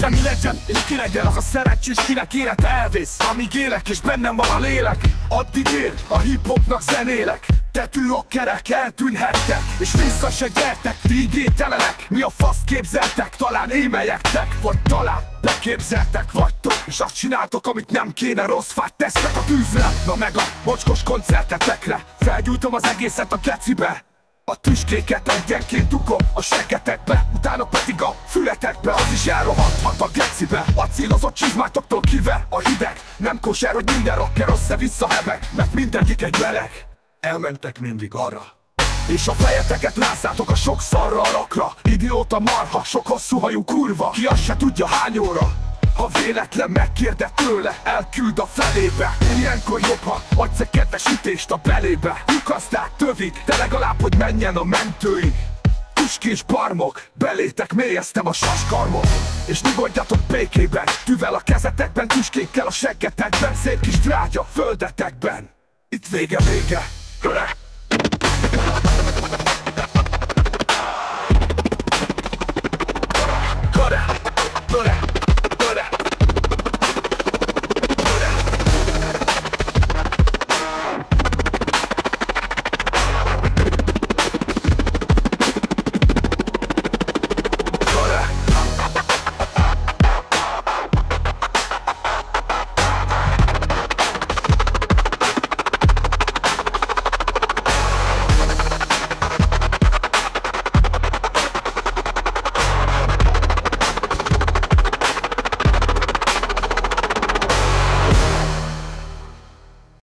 de mi legyen, és ki legyen az a szerencsés, kinek élete elvész. Amíg élek és bennem van a lélek, addig ér, a hip-hopnak zenélek. Tetűrokkerek eltűnhettek, és vissza se gyertek, vígételenek. Mi a faszt képzeltek, talán émelyektek, vagy talán beképzeltek vagytok, és azt csináltok, amit nem kéne, rossz fát tesztek a tűzre. Na meg a mocskos koncertetekre, felgyújtom az egészet a kecibe. A tüskéket egyenként dukom a seggetekbe, utána pedig a fületekbe. Az is elrohadhat a gecibe, a célozott csizmátoktól kive a hideg. Nem kosár, hogy minden rocker össze-vissza hebeg, mert mindegyik egy meleg. Elmentek mindig arra, és a fejeteket lázzátok a sok szarra a rakra. Idióta marha, sok hosszú hajú kurva, ki azt se tudja hány óra. Ha véletlen megkérde tőle, elküld a felébe. Ilyenkor jobb, ha adsz egy kedves ütést a belébe. Lyukaszták tövig, de legalább, hogy menjen a mentőig. Tüskés barmok, belétek mélyeztem a saskarmot. És nyugodjatok békében, tűvel a kezetekben, tüskékkel a seggetekben. Szép kis drágya földetekben. Itt vége.